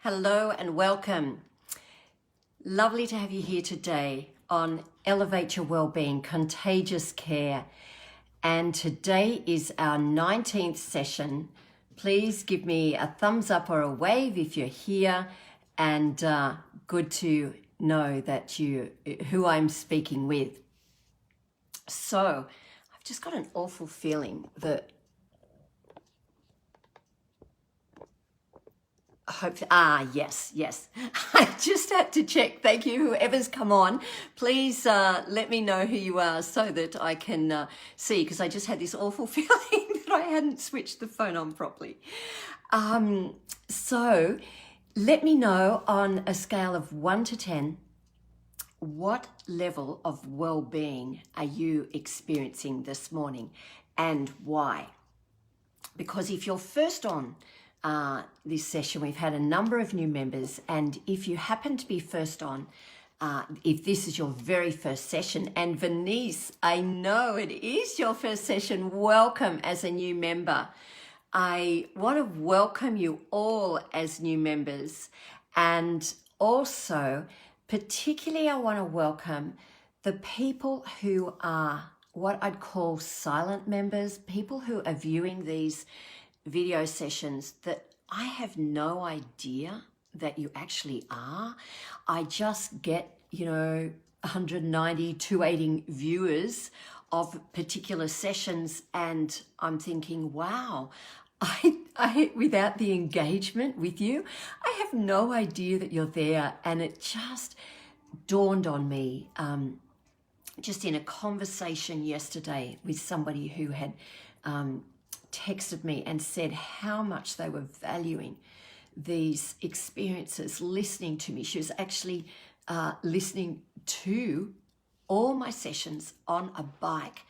Hello and welcome. Lovely to have you here today on Elevate Your Wellbeing, Contagious Care. And today is our 19th session. Please give me a thumbs up or a wave if you're here, and good to know that who I'm speaking with. So I've just got an awful feeling that yes. I just had to check. Thank you, whoever's come on. Please let me know who you are so that I can see, because I just had this awful feeling that I hadn't switched the phone on properly. So let me know on a scale of 1 to 10, what level of well-being are you experiencing this morning and why? Because if you're first on this session, we've had a number of new members, and if you happen to be first on, if this is your very first session, and Venice, I know it is your first session, welcome as a new member. I want to welcome you all as new members, and also particularly I want to welcome the people who are what I'd call silent members, people who are viewing these video sessions that I have no idea that you actually are. I just get, 190, 280 viewers of particular sessions, and I'm thinking, wow, I without the engagement with you, I have no idea that you're there. And it just dawned on me, just in a conversation yesterday with somebody who had texted me and said how much they were valuing these experiences, listening to me. She was actually listening to all my sessions on a bike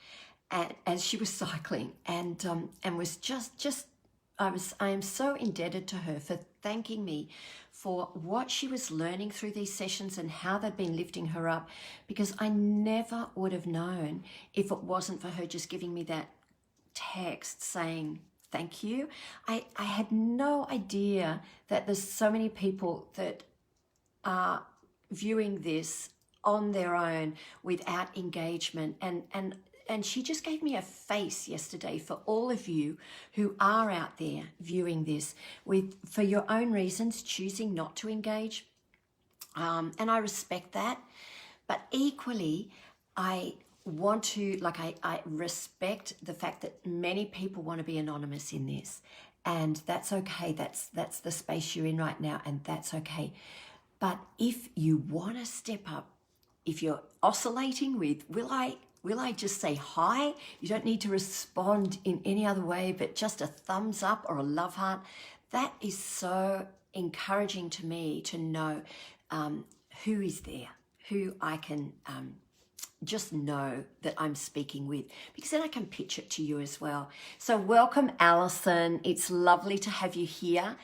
as she was cycling, and was just I am so indebted to her for thanking me for what she was learning through these sessions and how they'd been lifting her up, because I never would have known if it wasn't for her just giving me that text saying thank you. I had no idea that there's so many people that are viewing this on their own without engagement, and she just gave me a face yesterday for all of you who are out there viewing this for your own reasons, choosing not to engage, and I respect that. But equally, I want to, I respect the fact that many people want to be anonymous in this, and that's okay. That's the space you're in right now, and that's okay. But if you want to step up, if you're oscillating with, will I just say hi? You don't need to respond in any other way, but just a thumbs up or a love heart. That is so encouraging to me to know who is there, who I can just know that I'm speaking with, because then I can pitch it to you as well. So welcome, Alison. It's lovely to have you here.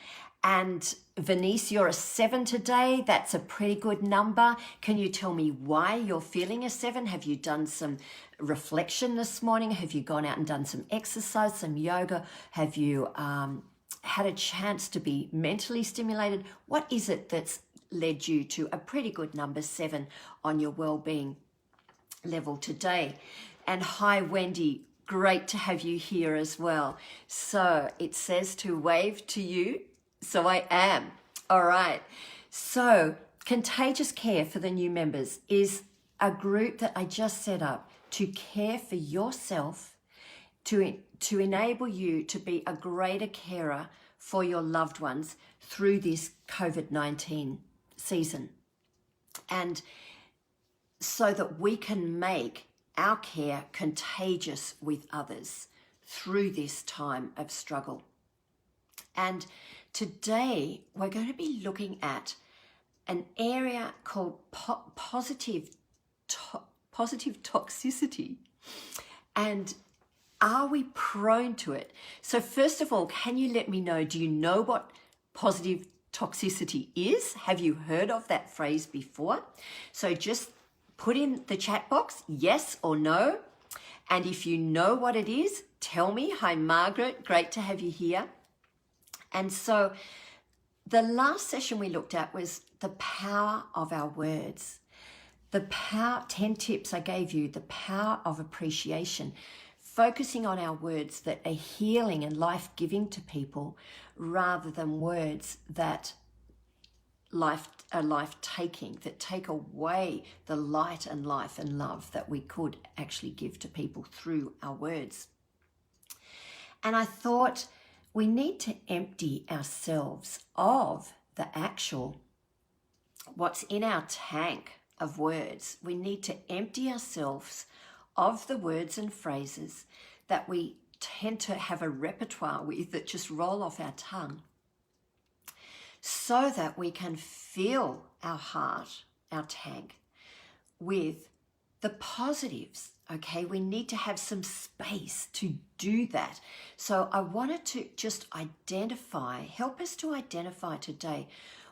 And Venice, you're a 7 today. That's a pretty good number. Can you tell me why you're feeling a 7? Have you done some reflection this morning? Have you gone out and done some exercise, some yoga? Have you had a chance to be mentally stimulated? What is it that's led you to a pretty good number 7 on your well-being level today? And hi, Wendy. Great to have you here as well. So it says to wave to you. So I am. All right. So Contagious Care for the new members is a group that I just set up to care for yourself, to enable you to be a greater carer for your loved ones through this COVID-19 season. And so that we can make our care contagious with others through this time of struggle. And today we're going to be looking at an area called positive toxicity. And are we prone to it? So first of all, can you let me know, do you know what positive toxicity is? Have you heard of that phrase before? So just put in the chat box, yes or no. And if you know what it is, tell me. Hi, Margaret. Great to have you here. And so The last session we looked at was the power of our words. The power, 10 tips I gave you, the power of appreciation, focusing on our words that are healing and life-giving to people rather than words that are life-taking, that take away the light and life and love that we could actually give to people through our words. And I thought we need to empty ourselves of the actual, what's in our tank of words. We need to empty ourselves of the words and phrases that we tend to have a repertoire with that just roll off our tongue, so that we can fill our heart, our tank, with the positives. Okay, we need to have some space to do that. So I wanted to just help us to identify today,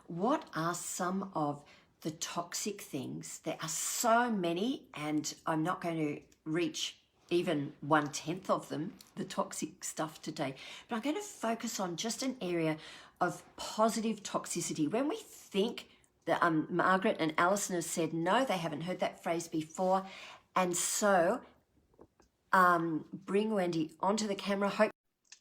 what are some of the toxic things? There are so many, and I'm not going to reach even 1/10 of them, the toxic stuff today, but I'm going to focus on just an area of positive toxicity. When we think that Margaret and Alison have said no, they haven't heard that phrase before, and so bring Wendy onto the camera.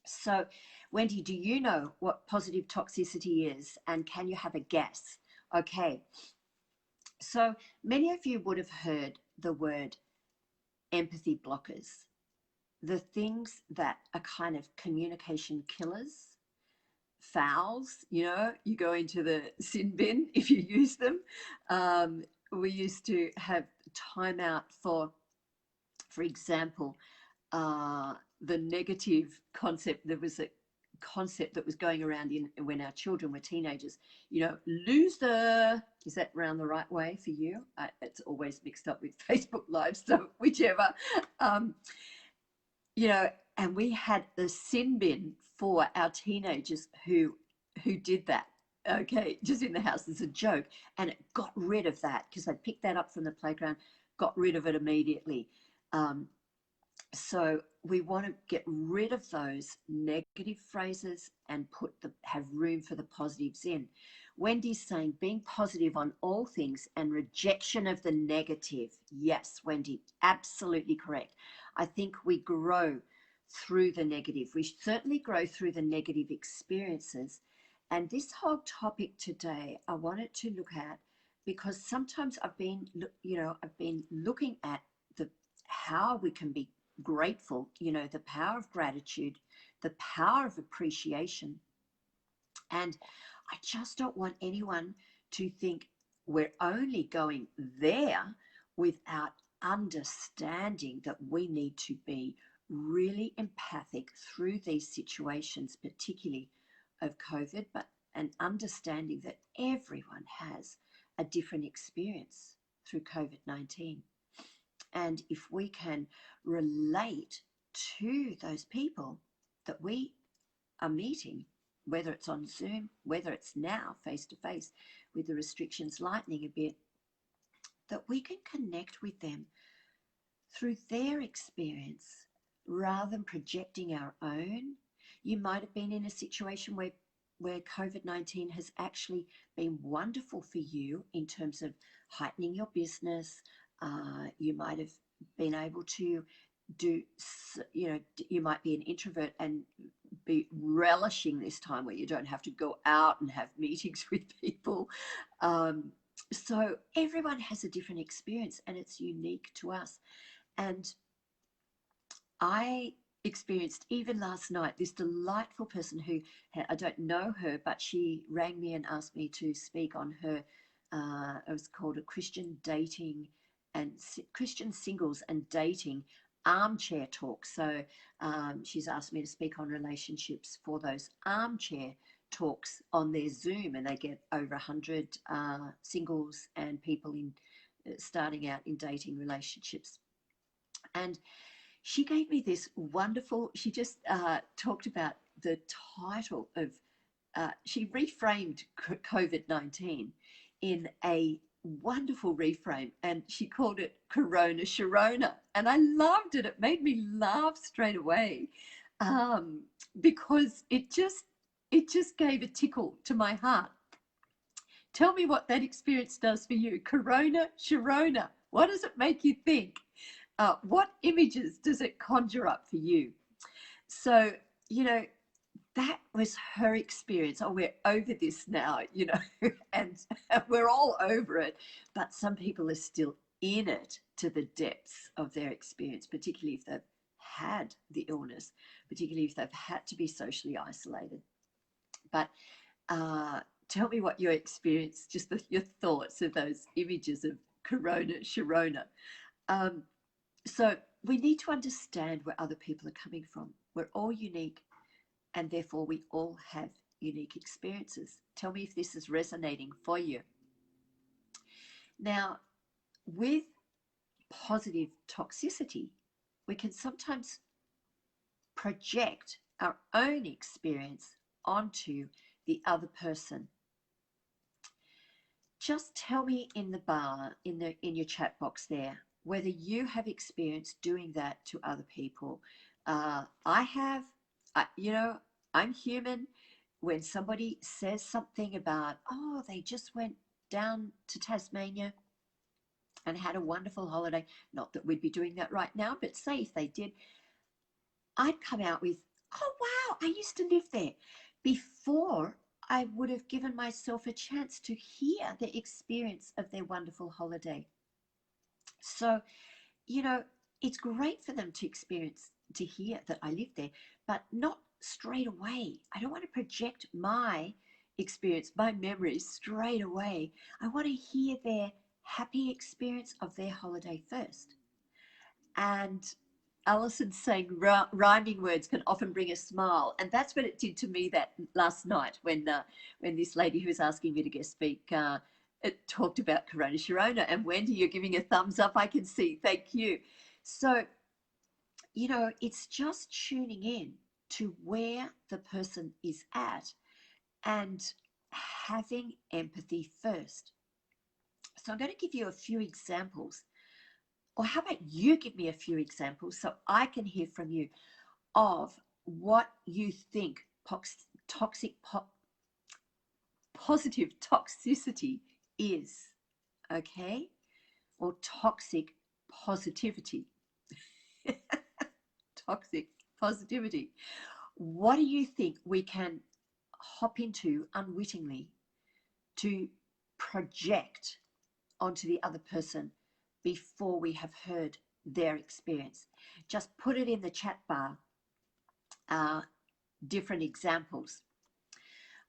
So Wendy, do you know what positive toxicity is, and can you have a guess? Okay, so many of you would have heard the word empathy blockers, the things that are kind of communication killers, fouls. You go into the sin bin if you use them. We used to have timeout for example, the negative concept. There was a concept that was going around when our children were teenagers, loser. Is that around the right way for you? It's always mixed up with Facebook Live, so whichever. And we had the sin bin for our teenagers who did that, okay, just in the house as a joke, and it got rid of that because I picked that up from the playground, got rid of it immediately. So we want to get rid of those negative phrases and have room for the positives in. Wendy's saying being positive on all things and rejection of the negative. Yes, Wendy, absolutely correct. I think we grow through the negative. We certainly grow through the negative experiences. And this whole topic today, I wanted to look at, because sometimes I've been looking at how we can be grateful, the power of gratitude, the power of appreciation. And I just don't want anyone to think we're only going there without understanding that we need to be really empathic through these situations, particularly of COVID, but an understanding that everyone has a different experience through COVID-19. And if we can relate to those people that we are meeting, whether it's on Zoom, whether it's now face-to-face with the restrictions lightening a bit, that we can connect with them through their experience rather than projecting our own. You might have been in a situation where COVID-19 has actually been wonderful for you in terms of heightening your business. You might have been able to you might be an introvert and be relishing this time where you don't have to go out and have meetings with people. So everyone has a different experience and it's unique to us. And I experienced, even last night, this delightful person who, I don't know her, but she rang me and asked me to speak on her, it was called a Christian singles and dating armchair talk. So she's asked me to speak on relationships for those armchair talks on their Zoom, and they get over 100 singles and people starting out in dating relationships. And she gave me this wonderful, she just talked about the title of, she reframed COVID-19 in a wonderful reframe, and she called it Corona Sharona. And I loved it. It made me laugh straight away because it just it just gave a tickle to my heart. Tell me what that experience does for you. Corona, Sharona, what does it make you think? What images does it conjure up for you? So, you know, that was her experience. Oh, we're over this now, you know, and we're all over it. But some people are still in it to the depths of their experience, particularly if they've had the illness, particularly if they've had to be socially isolated. But tell me what your experience, just your thoughts of those images of Corona, Sharona. So we need to understand where other people are coming from. We're all unique, and therefore we all have unique experiences. Tell me if this is resonating for you. Now, with positive toxicity, we can sometimes project our own experience onto the other person. Just tell me in the bar, in your chat box there, whether you have experienced doing that to other people. I have, you know, I'm human. When somebody says something about, oh, they just went down to Tasmania and had a wonderful holiday, not that we'd be doing that right now, but say if they did, I'd come out with, oh, wow, I used to live there, before I would have given myself a chance to hear the experience of their wonderful holiday. So, you know, it's great for them to experience, to hear that I lived there, but not straight away. I don't want to project my experience, my memories straight away. I want to hear their happy experience of their holiday first. And Alison's saying rhyming words can often bring a smile, and that's what it did to me that last night when this lady who was asking me to guest speak it talked about Corona Sharona. And Wendy, you're giving a thumbs up, I can see. Thank you. So, you know, it's just tuning in to where the person is at and having empathy first. So I'm going to give you a few examples, or how about you give me a few examples so I can hear from you of what you think positive toxicity is, okay? Or toxic positivity. Toxic positivity. What do you think we can hop into unwittingly to project onto the other person before we have heard their experience? Just put it in the chat bar, different examples.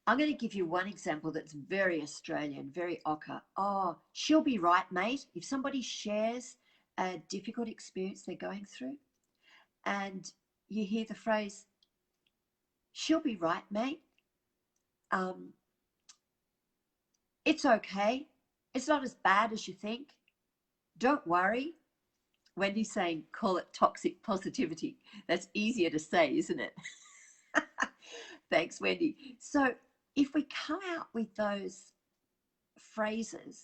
I'm going to give you one example that's very Australian, very ochre. Oh, she'll be right, mate. If somebody shares a difficult experience they're going through and you hear the phrase, she'll be right, mate. It's okay. It's not as bad as you think. Don't worry. Wendy's saying, call it toxic positivity. That's easier to say, isn't it? Thanks, Wendy. So if we come out with those phrases,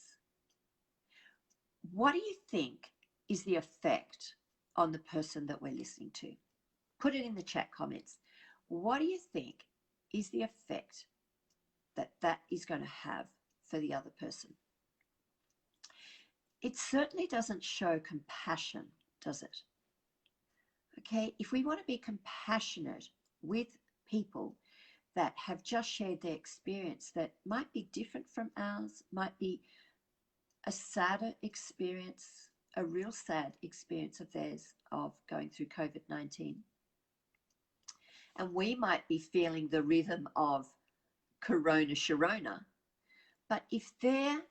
what do you think is the effect on the person that we're listening to? Put it in the chat comments. What do you think is the effect that that is going to have for the other person? It certainly doesn't show compassion, does it? Okay, if we want to be compassionate with people that have just shared their experience that might be different from ours, might be a sadder experience, a real sad experience of theirs of going through COVID-19. And we might be feeling the rhythm of Corona Sharona. But if they're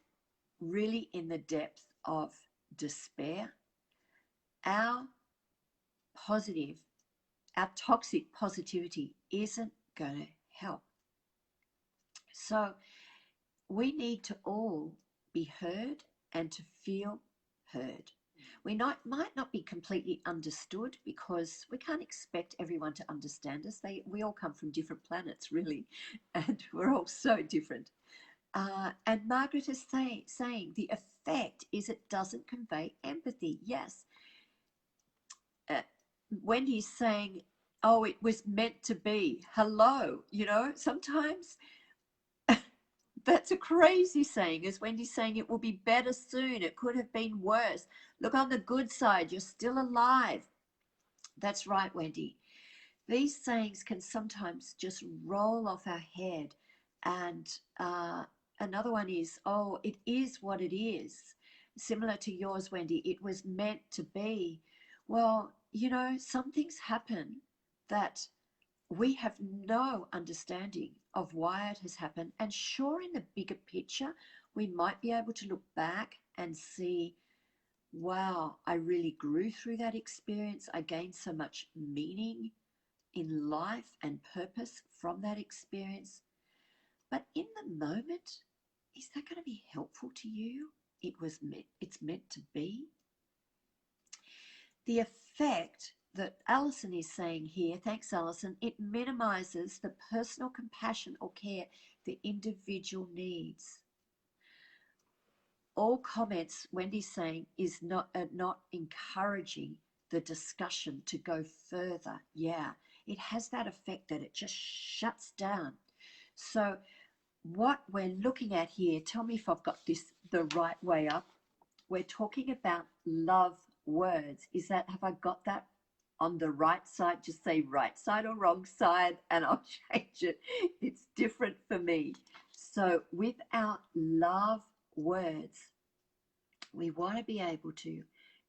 really in the depth of despair, our toxic positivity isn't going to help. So we need to all be heard and to feel heard. We might not be completely understood because we can't expect everyone to understand us. We all come from different planets, really, and we're all so different. And Margaret is saying the effect is it doesn't convey empathy. Yes. Wendy's saying Oh, it was meant to be. Hello, sometimes that's a crazy saying, as Wendy's saying, it will be better soon. It could have been worse. Look on the good side, you're still alive. That's right, Wendy. These sayings can sometimes just roll off our head. And another one is, oh, it is what it is. Similar to yours, Wendy, it was meant to be. Well, some things happen that we have no understanding of why it has happened. And sure, in the bigger picture, we might be able to look back and see, wow, I really grew through that experience. I gained so much meaning in life and purpose from that experience. But in the moment, is that going to be helpful to you? It's meant to be. The effect that Alison is saying here, thanks Alison, it minimizes the personal compassion or care the individual needs. All comments, Wendy's saying, is not encouraging the discussion to go further. Yeah, it has that effect that it just shuts down. So what we're looking at here, tell me if I've got this the right way up. We're talking about love words. Have I got that on the right side? Just say right side or wrong side and I'll change it. It's different for me. So with our love words, we want to be able to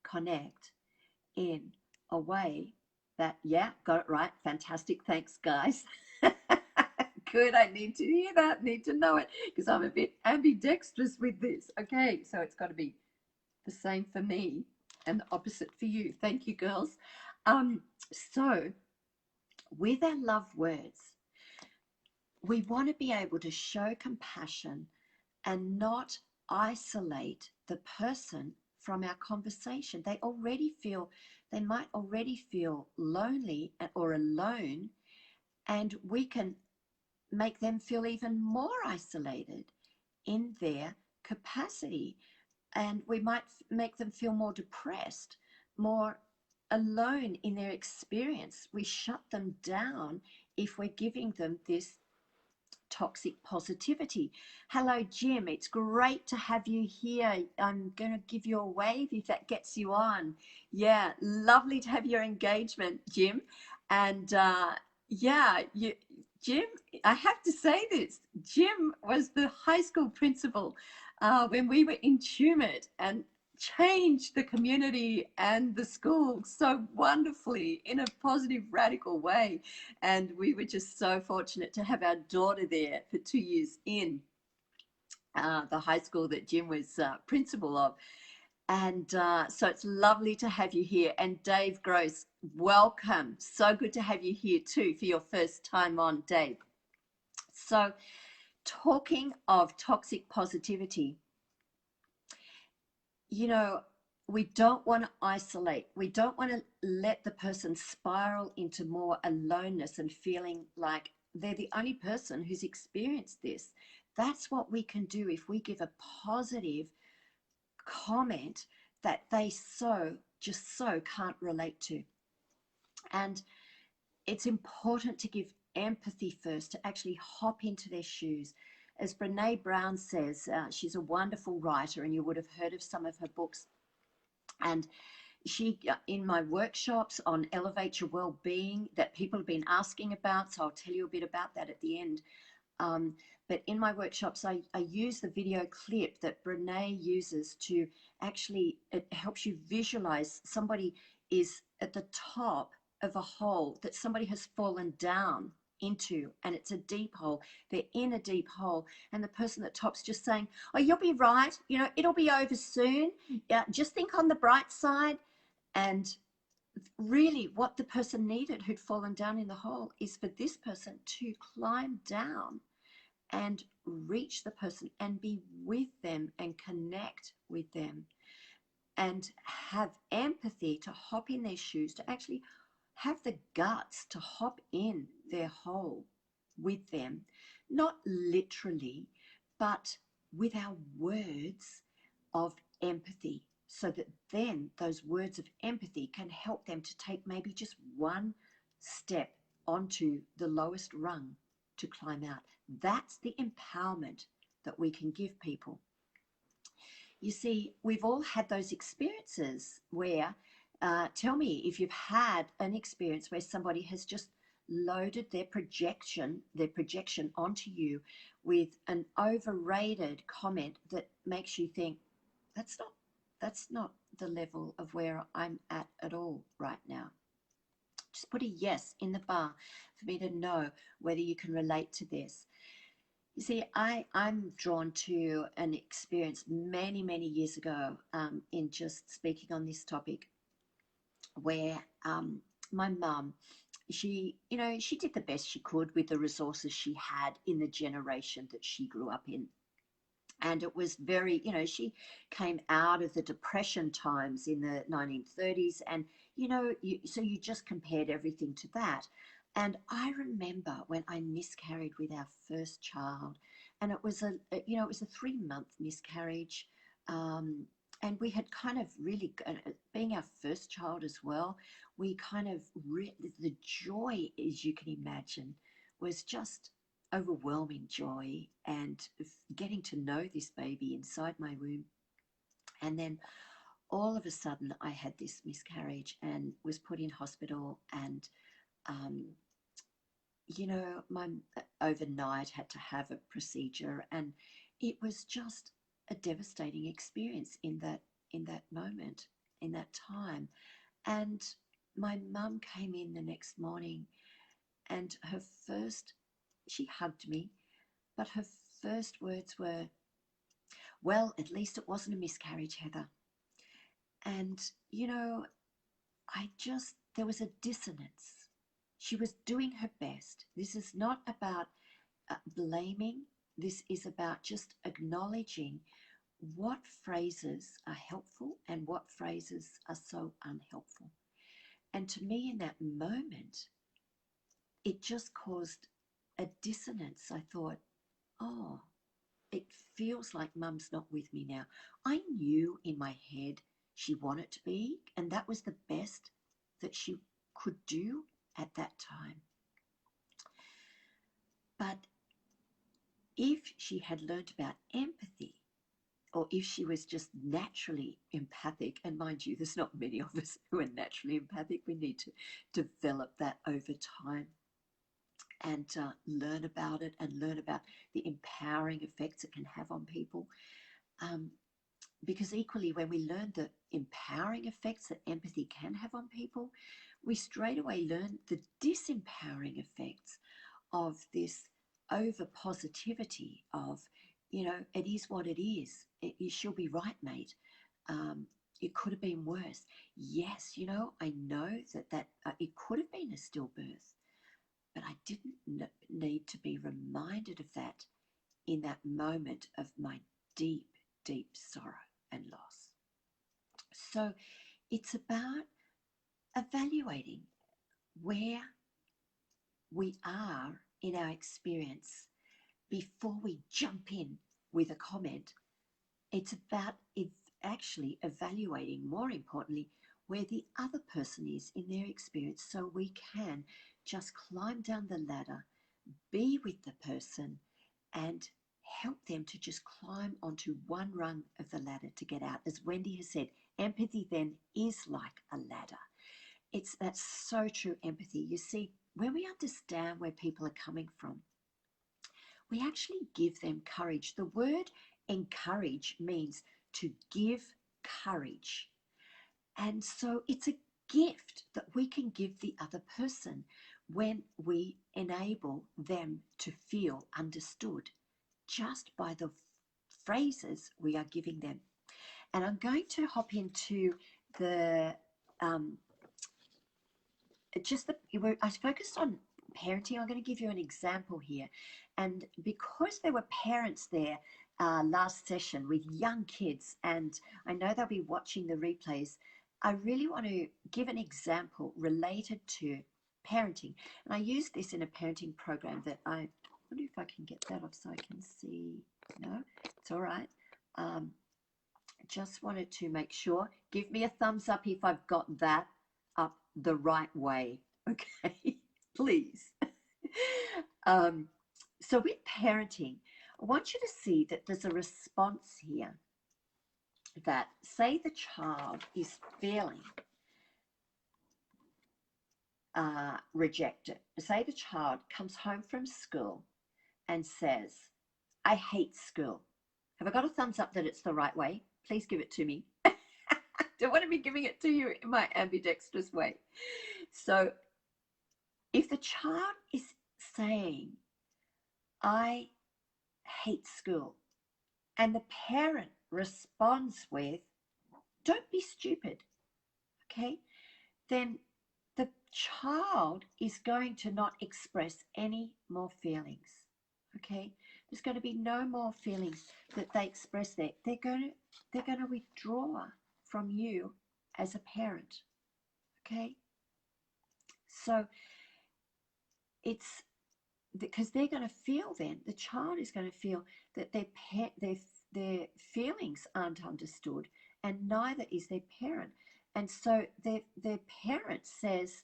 connect in a way that, yeah, got it right. Fantastic. Thanks, guys. Good. I need to hear that, need to know it, because I'm a bit ambidextrous with this. Okay, so it's got to be the same for me and the opposite for you. Thank you, girls. So with our love words, we want to be able to show compassion and not isolate the person from our conversation. They might already feel lonely or alone, and we can make them feel even more isolated in their capacity. And we might make them feel more depressed, more alone in their experience. We shut them down if we're giving them this toxic positivity. Hello, Jim. It's great to have you here. I'm going to give you a wave if that gets you on. Yeah, lovely to have your engagement, Jim. And Jim, I have to say this. Jim was the high school principal when we were in Tumut and changed the community and the school so wonderfully in a positive, radical way. And we were just so fortunate to have our daughter there for 2 years in the high school that Jim was principal of. And so it's lovely to have you here. And Dave Gross, welcome. So good to have you here too for your first time on, Dave. So talking of toxic positivity, we don't want to isolate. We don't want to let the person spiral into more aloneness and feeling like they're the only person who's experienced this. That's what we can do if we give a positive comment that they just so can't relate to. And it's important to give empathy first, to actually hop into their shoes. As Brene Brown says, she's a wonderful writer, and you would have heard of some of her books. And she, in my workshops on Elevate Your Wellbeing that people have been asking about, so I'll tell you a bit about that at the end. But in my workshops, I use the video clip that Brene uses to actually, it helps you visualize somebody is at the top of a hole that somebody has fallen down into, and it's a deep hole. They're in a deep hole, and the person at top's just saying, oh, you'll be right, it'll be over soon. Yeah, just think on the bright side. And really what the person needed who'd fallen down in the hole is for this person to climb down and reach the person and be with them and connect with them and have empathy, to hop in their shoes, to actually have the guts to hop in their hole with them, not literally, but with our words of empathy, so that then those words of empathy can help them to take maybe just one step onto the lowest rung to climb out. That's the empowerment that we can give people. You see, we've all had those experiences where, tell me if you've had an experience where somebody has just loaded their projection onto you with an overrated comment that makes you think, that's not the level of where I'm at all right now. Just put a yes in the bar for me to know whether you can relate to this. You see, I'm drawn to an experience many, many years ago, in just speaking on this topic, where my mum, she did the best she could with the resources she had in the generation that she grew up in. And it was very, she came out of the Depression times in the 1930s, and so you just compared everything to that. And I remember when I miscarried with our first child, and it was a 3-month miscarriage, and we had kind of really, being our first child as well, we kind of the joy, as you can imagine, was just overwhelming joy, and getting to know this baby inside my womb. And then all of a sudden I had this miscarriage and was put in hospital, and my overnight had to have a procedure, and it was just a devastating experience in that moment, in that time. And my mum came in the next morning, and she hugged me, but her first words were, well, at least it wasn't a miscarriage, Heather. And, there was a dissonance. She was doing her best. This is not about blaming. This is about just acknowledging what phrases are helpful and what phrases are so unhelpful. And to me, in that moment, it just caused a dissonance. I thought, oh, it feels like mum's not with me now. I knew in my head she wanted to be, and that was the best that she could do at that time. But if she had learned about empathy, or if she was just naturally empathic, and mind you, there's not many of us who are naturally empathic, we need to develop that over time, and learn about it, and learn about the empowering effects it can have on people. Because equally, when we learn the empowering effects that empathy can have on people, we straight away learn the disempowering effects of this over positivity of, it is what it is. She'll be right, mate. It could have been worse. Yes, I know that it could have been a stillbirth, but I didn't need to be reminded of that in that moment of my deep, deep sorrow and loss. So it's about evaluating where we are in our experience before we jump in with a comment. It's about actually evaluating, more importantly, where the other person is in their experience, so we can just climb down the ladder, be with the person, and help them to just climb onto one rung of the ladder to get out. As Wendy has said, empathy then is like a ladder. That's so true, empathy. You see, when we understand where people are coming from, we actually give them courage. The word encourage means to give courage. And so it's a gift that we can give the other person when we enable them to feel understood just by the phrases we are giving them. And I'm going to hop into I focused on parenting. I'm going to give you an example here. And because there were parents there last session with young kids, and I know they'll be watching the replays, I really want to give an example related to parenting. And I use this in a parenting program that I wonder if I can get that off so I can see. No, it's all right. Just wanted to make sure. Give me a thumbs up if I've got that up the right way. Okay, please. So with parenting, I want you to see that there's a response here that, say the child is feeling rejected. Say the child comes home from school and says, I hate school. Have I got a thumbs up that it's the right way? Please give it to me. I don't want to be giving it to you in my ambidextrous way. So if the child is saying, I hate school, and the parent responds with, don't be stupid, okay, then the child is going to not express any more feelings, okay? There's going to be no more feelings that they express there. They're going to withdraw from you as a parent, okay? So it's because they're going to feel, then the child is going to feel that their feelings aren't understood, and neither is their parent. And so their parent says,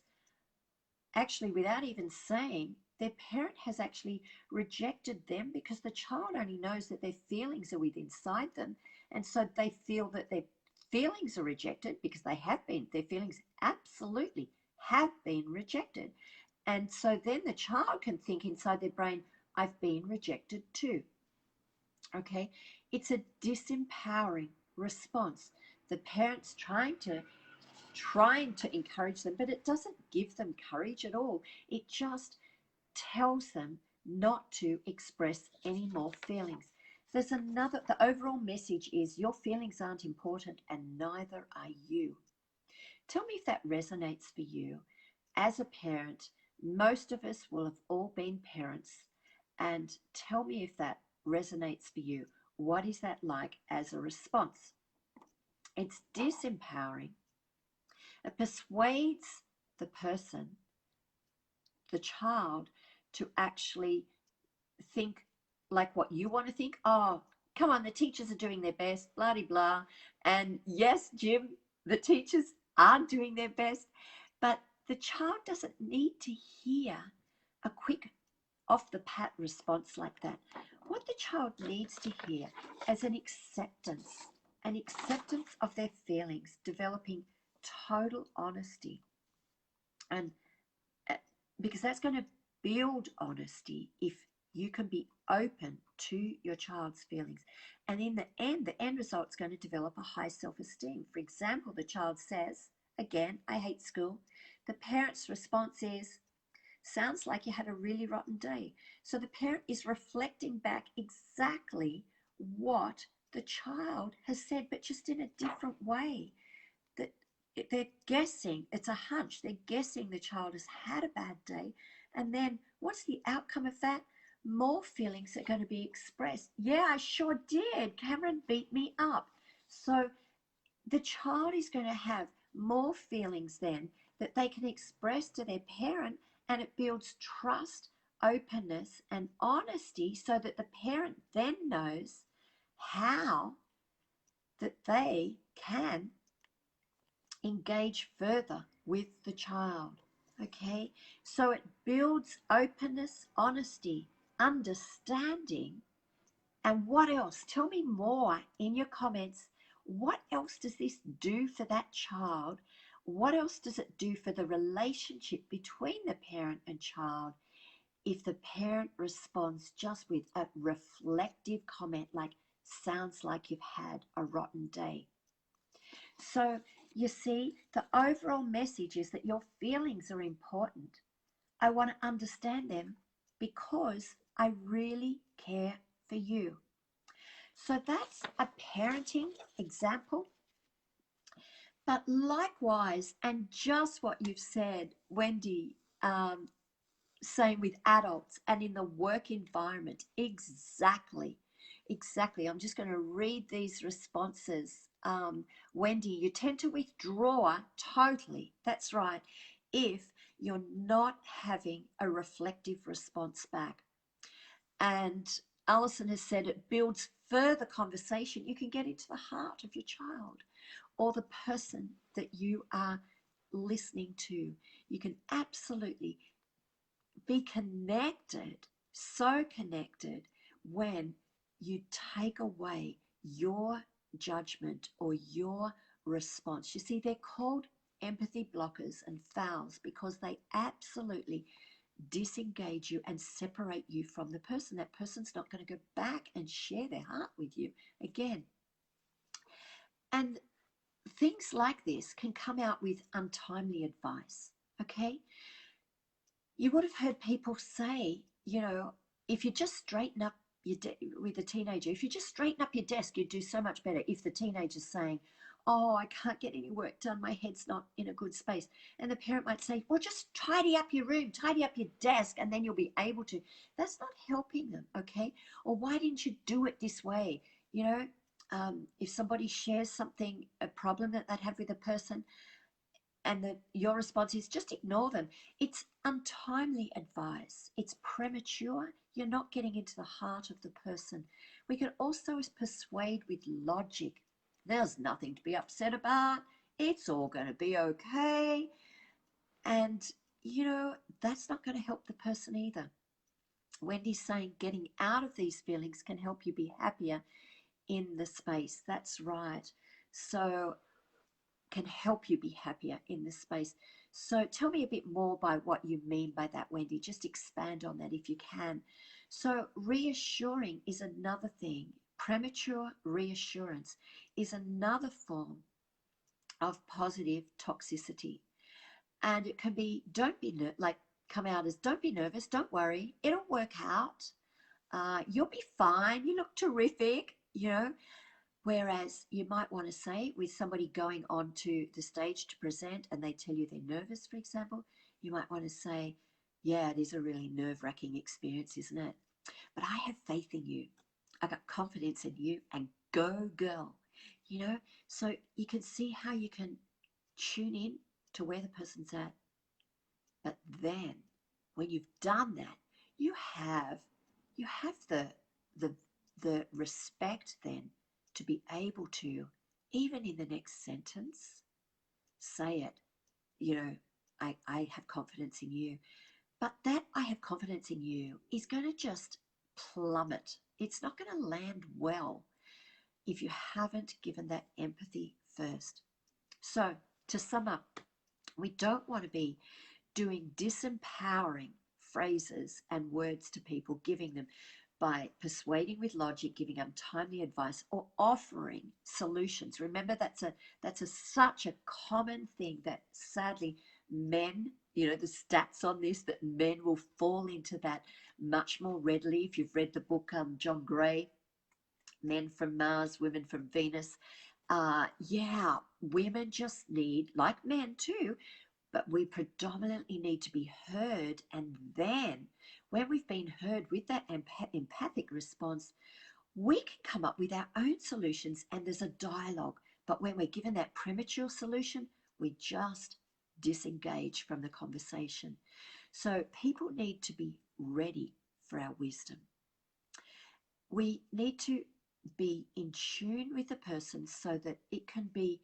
actually, without even saying, their parent has actually rejected them, because the child only knows that their feelings are within inside them. And so they feel that their feelings are rejected because their feelings absolutely have been rejected. And so then the child can think inside their brain, I've been rejected too. Okay, it's a disempowering response. The parent's trying to encourage them, but it doesn't give them courage at all. It just tells them not to express any more feelings. The overall message is, your feelings aren't important and neither are you. Tell me if that resonates for you. As a parent, most of us will have all been parents, and tell me if that resonates for you. What is that like as a response? It's disempowering. It persuades the person, the child, to actually think like what you want to think. Oh, come on, the teachers are doing their best, blah, blah, blah. And yes, Jim, the teachers are doing their best, but the child doesn't need to hear a quick off the pat response like that. What the child needs to hear is an acceptance of their feelings, developing total honesty. And because that's going to build honesty if you can be open to your child's feelings. And in the end result is going to develop a high self-esteem. For example, the child says, again, I hate school. The parent's response is, sounds like you had a really rotten day. So the parent is reflecting back exactly what the child has said, but just in a different way. That they're guessing, it's a hunch, they're guessing the child has had a bad day. And then what's the outcome of that? More feelings are going to be expressed. Yeah, I sure did. Cameron beat me up. So the child is going to have more feelings then that they can express to their parent, and it builds trust, openness, and honesty, so that the parent then knows how that they can engage further with the child. Okay, so it builds openness, honesty, understanding. And what else? Tell me more in your comments. What else does this do for that child? What else does it do for the relationship between the parent and child if the parent responds just with a reflective comment like, sounds like you've had a rotten day? So you see, the overall message is that your feelings are important. I want to understand them because I really care for you. So that's a parenting example. But likewise, and just what you've said, Wendy, same with adults and in the work environment. Exactly. I'm just going to read these responses. Wendy, you tend to withdraw totally. That's right. If you're not having a reflective response back. And Alison has said it builds further conversation. You can get into the heart of your child or the person that you are listening to. You can absolutely be connected, so connected, when you take away your judgment or your response. You see, they're called empathy blockers and fouls because they absolutely disengage you and separate you from the person. That person's not going to go back and share their heart with you again. And things like this can come out with untimely advice, okay? You would have heard people say, you know, if you just straighten up with a teenager, if you just straighten up your desk, you'd do so much better. If the teenager's saying, oh, I can't get any work done, my head's not in a good space. And the parent might say, well, just tidy up your room, tidy up your desk, and then you'll be able to. That's not helping them, okay? Or why didn't you do it this way? You know, if somebody shares something, a problem that they'd have with a person, and your response is just ignore them. It's untimely advice. It's premature. You're not getting into the heart of the person. We can also persuade with logic. There's nothing to be upset about. It's all going to be okay. And, you know, that's not going to help the person either. Wendy's saying getting out of these feelings can help you be happier in the space. That's right. So can help you be happier in this space. So tell me a bit more by what you mean by that, Wendy. Just expand on that if you can. So reassuring is another thing. Premature reassurance is another form of positive toxicity. And it can be, come out as, don't be nervous, don't worry, it'll work out. You'll be fine, you look terrific, you know. Whereas you might want to say, with somebody going onto the stage to present and they tell you they're nervous, for example, you might want to say, yeah, it is a really nerve-wracking experience, isn't it? But I have faith in you. I got confidence in you, and go girl, you know? So you can see how you can tune in to where the person's at. But then when you've done that, you have the respect then to be able to, even in the next sentence, say it, you know, I have confidence in you. But that I have confidence in you is going to just plummet. It's not going to land well if you haven't given that empathy first. So to sum up, we don't want to be doing disempowering phrases and words to people, giving them by persuading with logic, giving untimely advice, or offering solutions. Remember, that's such a common thing that sadly men, you know, the stats on this, that men will fall into that much more readily. If you've read the book John Gray, Men from Mars, Women from Venus, yeah, women just need, like men too, but we predominantly need to be heard. And then when we've been heard with that empathic response, we can come up with our own solutions and there's a dialogue. But when we're given that premature solution, we just disengage from the conversation. So people need to be ready for our wisdom. We need to be in tune with the person so that it can be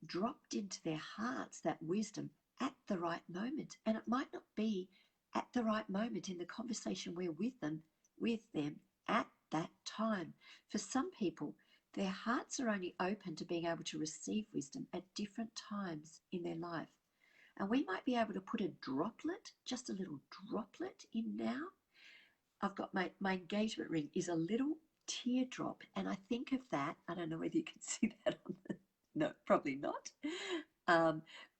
dropped into their hearts, that wisdom, at the right moment. And it might not be at the right moment in the conversation we're with them at that time. For some people, their hearts are only open to being able to receive wisdom at different times in their life. And we might be able to put a droplet, just a little droplet in now. I've got my engagement ring is a little teardrop, and I think of that. I don't know whether you can see that on the, no, probably not.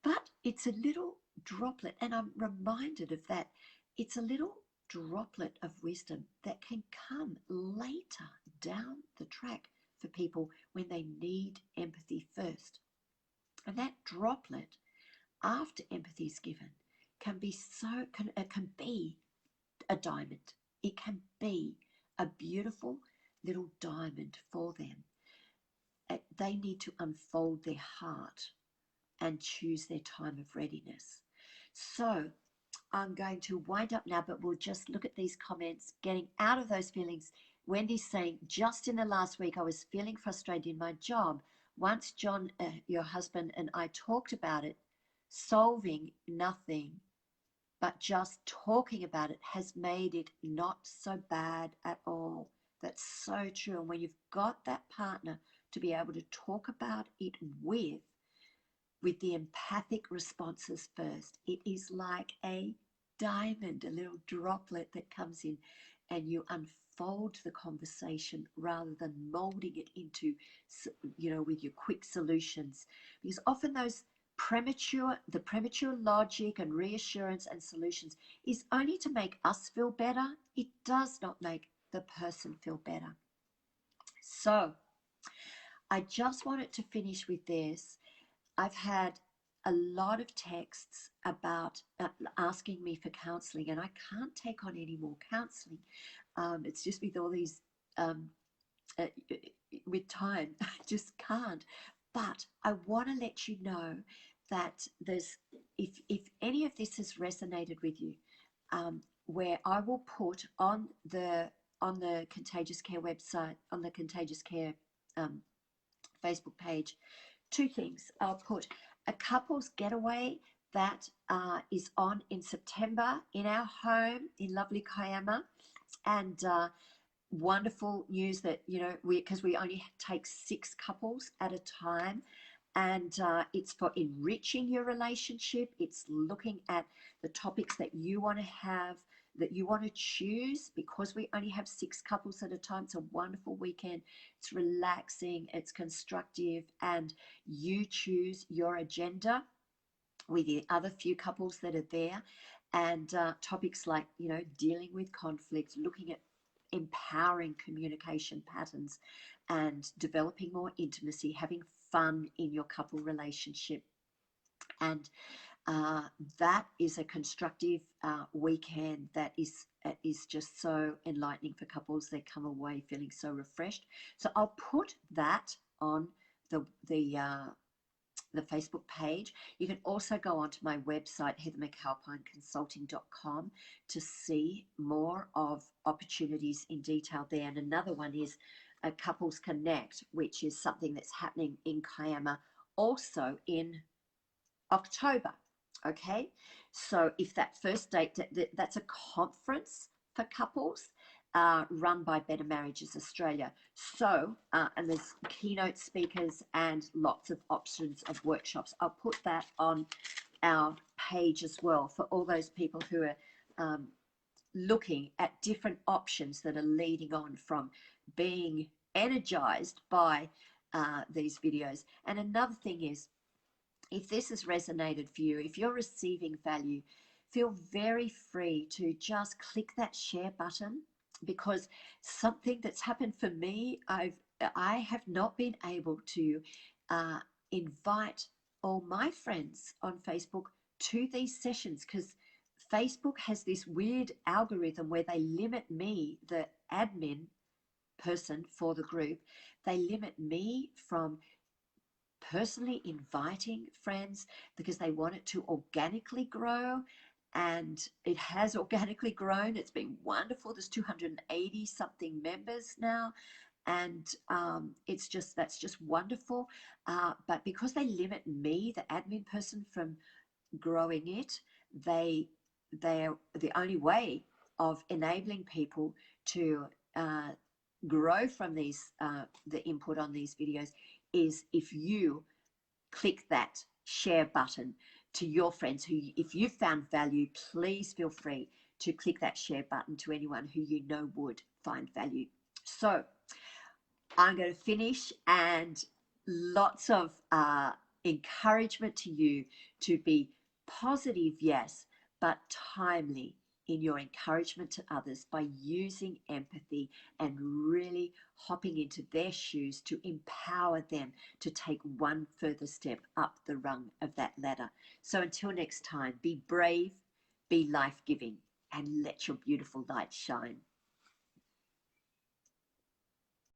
But it's a little droplet, and I'm reminded of that. It's a little droplet of wisdom that can come later down the track for people when they need empathy first. And that droplet, after empathy is given, can be a diamond. It can be a beautiful little diamond for them. They need to unfold their heart and choose their time of readiness. So I'm going to wind up now, but we'll just look at these comments, getting out of those feelings. Wendy's saying, just in the last week, I was feeling frustrated in my job. Once John, your husband, and I talked about it, solving nothing, but just talking about it has made it not so bad at all. That's so true. And when you've got that partner to be able to talk about it with the empathic responses first, it is like a diamond, a little droplet that comes in, and you unfold the conversation rather than molding it into, with your quick solutions. Because often the premature logic and reassurance and solutions is only to make us feel better. It does not make the person feel better. So I just wanted to finish with this. I've had a lot of texts about asking me for counseling, and I can't take on any more counseling. It's just with all these, with time, I just can't. But I want to let you know that if any of this has resonated with you, where I will put on the Contagious Care website, on the Contagious Care Facebook page, two things. I'll put a couples getaway that is on in September in our home in lovely Kiama, and wonderful news that, because we only take 6 couples at a time, and it's for enriching your relationship. It's looking at the topics that you want to have, that you want to choose, because we only have 6 couples at a time. It's a wonderful weekend. It's relaxing, it's constructive, and you choose your agenda with the other few couples that are there, and topics like, dealing with conflict, looking at empowering communication patterns and developing more intimacy, having fun in your couple relationship. And that is a constructive weekend that is just so enlightening for couples. They come away feeling so refreshed. So I'll put that on the Facebook page. You can also go onto my website, heathermcalpineconsulting.com, to see more of opportunities in detail there. And another one is a Couples Connect, which is something that's happening in Kiama also in October. Okay, so if that first date, that's a conference for couples run by Better Marriages Australia. So, and there's keynote speakers and lots of options of workshops. I'll put that on our page as well for all those people who are looking at different options that are leading on from being energized by these videos. And another thing is, if this has resonated for you, if you're receiving value, feel very free to just click that share button, because something that's happened for me, I have not been able to invite all my friends on Facebook to these sessions, because Facebook has this weird algorithm where they limit me, the admin person for the group, they limit me from personally inviting friends, because they want it to organically grow. And it has organically grown. It's been wonderful. There's 280 something members now, and that's just wonderful. But because they limit me, the admin person, from growing it, they're the only way of enabling people to grow from these the input on these videos is if you click that share button to your friends who, if you found value, please feel free to click that share button to anyone who you know would find value. So I'm going to finish, and lots of encouragement to you to be positive, yes, but timely in your encouragement to others by using empathy and really hopping into their shoes to empower them to take one further step up the rung of that ladder. So until next time, be brave, be life-giving, and let your beautiful light shine.